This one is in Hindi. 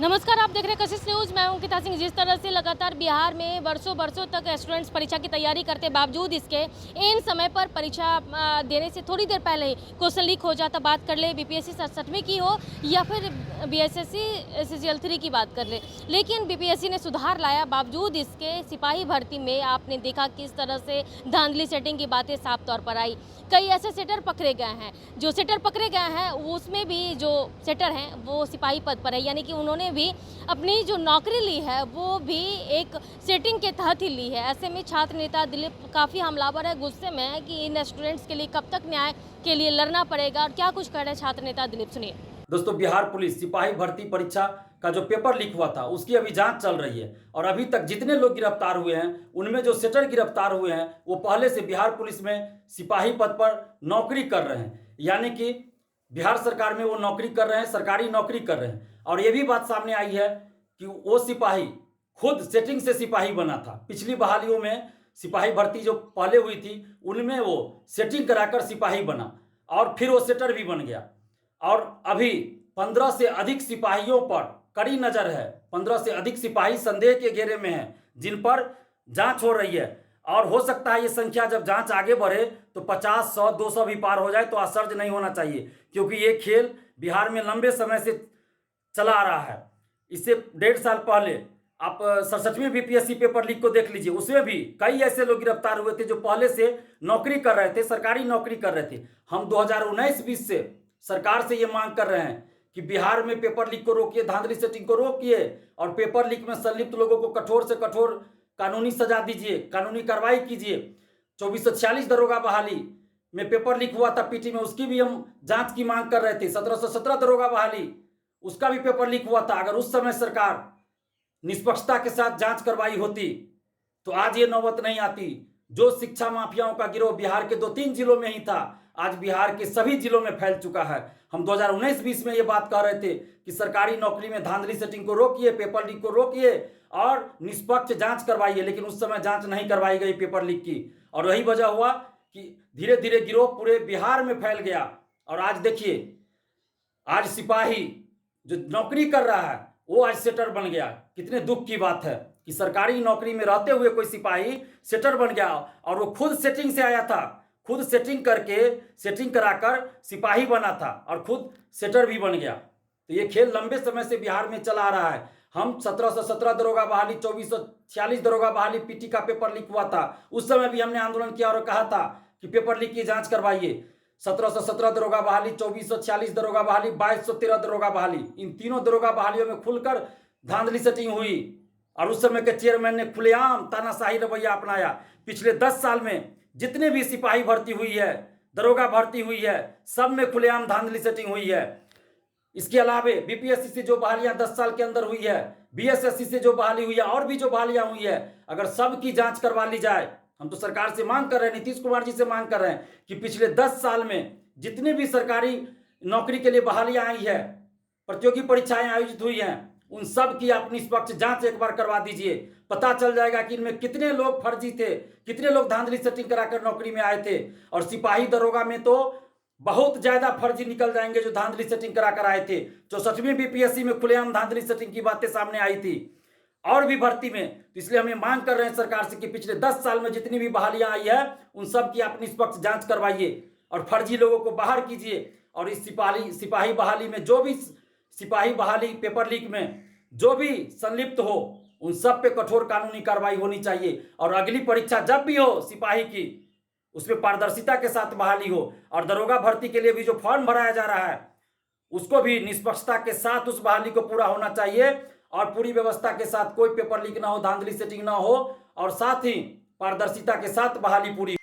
नमस्कार, आप देख रहे हैं कशिश न्यूज़। मैं हूं अंकिता सिंह। जिस तरह से लगातार बिहार में बरसों बरसों तक स्टूडेंट्स परीक्षा की तैयारी करते बावजूद इसके इन समय पर परीक्षा देने से थोड़ी देर पहले ही क्वेश्चन लीक हो जाता। बात कर ले बीपीएससी 67वीं की हो या फिर बीएसएससी सीजीएल 3 की बात कर ले, लेकिन बीपीएससी ने सुधार लाया। बावजूद इसके सिपाही भर्ती में आपने देखा किस तरह से धांधली सेटिंग की बातें साफ तौर पर आई। कई ऐसे सेटर पकड़े गए हैं। जो सेटर पकड़े गए हैं उसमें भी जो सेटर हैं वो सिपाही पद पर है, यानी कि उन्होंने भी अपनी जो नौकरी ली है वो भी एक सेटिंग के तहत ही ली है। ऐसे में छात्र नेता दिलीप काफ़ी हमलावर है, गुस्से में है कि इन स्टूडेंट्स के लिए कब तक न्याय के लिए लड़ना पड़ेगा और क्या कुछ कह रहे हैं छात्र नेता दिलीप, सुनिए। दोस्तों, बिहार पुलिस सिपाही भर्ती परीक्षा का जो पेपर लीक हुआ था उसकी अभी जांच चल रही है और अभी तक जितने लोग गिरफ्तार हुए हैं उनमें जो सेटर गिरफ्तार हुए हैं वो पहले से बिहार पुलिस में सिपाही पद पर नौकरी कर रहे हैं, यानी कि बिहार सरकार में वो नौकरी कर रहे हैं, सरकारी नौकरी कर रहे हैं। और ये भी बात सामने आई है कि वो सिपाही खुद सेटिंग से सिपाही बना था। पिछली बहालियों में सिपाही भर्ती जो पहले हुई थी उनमें वो सेटिंग कराकर सिपाही बना और फिर वो सेटर भी बन गया। और अभी 15 से अधिक सिपाहियों पर कड़ी नजर है। 15 से अधिक सिपाही संदेह के घेरे में हैं जिन पर जांच हो रही है और हो सकता है ये संख्या जब जांच आगे बढ़े तो 50, 100, 200 भी पार हो जाए तो आश्चर्य नहीं होना चाहिए, क्योंकि ये खेल बिहार में लंबे समय से चला आ रहा है। इससे 1.5 साल पहले आप 67वीं बीपीएससी पेपर लीक को देख लीजिए, उसमें भी कई ऐसे लोग गिरफ्तार हुए थे जो पहले से नौकरी कर रहे थे, सरकारी नौकरी कर रहे थे। हम 2019-20 से सरकार से ये मांग कर रहे हैं कि बिहार में पेपर लीक को रोकिए, धांधली सेटिंग को रोकिए और पेपर लीक में संलिप्त लोगों को कठोर से कठोर कानूनी सजा दीजिए, कानूनी कार्रवाई कीजिए। 2446 दरोगा बहाली में पेपर लीक हुआ था पीटी में, उसकी भी हम जांच की मांग कर रहे थे। 1717 दरोगा बहाली उसका भी पेपर लीक हुआ था। अगर उस समय सरकार निष्पक्षता के साथ जांच करवाई होती तो आज ये नौबत नहीं आती। जो शिक्षा माफियाओं का गिरोह बिहार के 2-3 जिलों में ही था, आज बिहार के सभी जिलों में फैल चुका है। हम 2019-20 में ये बात कह रहे थे कि सरकारी नौकरी में धांधली सेटिंग को रोकिए, पेपर लीक को रोकिए और निष्पक्ष जांच करवाइए, लेकिन उस समय जांच नहीं करवाई गई पेपर लीक की और वही वजह हुआ कि धीरे धीरे गिरोह पूरे बिहार में फैल गया। और आज देखिए, आज सिपाही जो नौकरी कर रहा है वो आज सेटर बन गया। कितने दुख की बात है कि सरकारी नौकरी में रहते हुए कोई सिपाही सेटर बन गया और वो खुद सेटिंग से आया था, खुद सेटिंग करके सेटिंग कराकर सिपाही बना था और खुद सेटर भी बन गया। तो ये खेल लंबे समय से बिहार में चला आ रहा है। हम 1717 दरोगा बहाली, 2446 दरोगा बहाली पीटी का पेपर लीक हुआ था, उस समय भी हमने आंदोलन किया और कहा था कि पेपर लीक की जांच करवाइए। 1717 दरोगा बहाली, 2446 दरोगा बहाली, 2213 दरोगा बहाली, इन तीनों दरोगा बहालियों में खुलकर धांधली सेटिंग हुई और उस समय के चेयरमैन ने खुलेआम तानाशाही रवैया अपनाया। पिछले 10 साल में जितने भी सिपाही भर्ती हुई है, दरोगा भर्ती हुई है, सब में खुलेआम धांधली सेटिंग हुई है। इसके अलावे बीपीएससी से जो बहालियां 10 साल के अंदर हुई है, बीएसएससी से जो बहाली हुई है और भी जो बहालियां हुई है, अगर सब की जांच करवा ली जाए। हम तो सरकार से मांग कर रहे हैं, नीतीश कुमार जी से मांग कर रहे हैं कि पिछले 10 साल में जितने भी सरकारी नौकरी के लिए बहालियां आई है, प्रतियोगी परीक्षाएं आयोजित हुई हैं, उन सब की आप निष्पक्ष जांच एक बार करवा दीजिए। पता चल जाएगा कि इनमें कितने लोग फर्जी थे, कितने लोग धांधली सेटिंग कराकर नौकरी में आए थे। और सिपाही दरोगा में तो बहुत ज्यादा फर्जी निकल जाएंगे जो धांधली सेटिंग कराकर आए थे। 64वीं बीपीएससी में खुलेआम धांधली सेटिंग की बातें सामने आई थी और भी भर्ती में। तो इसलिए हम ये मांग कर रहे हैं सरकार से कि पिछले 10 साल में जितनी भी बहालियां आई है उन सब की आप निष्पक्ष जांच करवाइए और फर्जी लोगों को बाहर कीजिए। और इस सिपाही बहाली में जो भी सिपाही बहाली पेपर लीक में जो भी संलिप्त हो उन सब पे कठोर कानूनी कार्रवाई होनी चाहिए। और अगली परीक्षा जब भी हो सिपाही की, उसमें पारदर्शिता के साथ बहाली हो। और दरोगा भर्ती के लिए भी जो फॉर्म भराया जा रहा है उसको भी निष्पक्षता के साथ उस बहाली को पूरा होना चाहिए और पूरी व्यवस्था के साथ कोई पेपर लीक ना हो, धांधली सेटिंग ना हो और साथ ही पारदर्शिता के साथ बहाली पूरी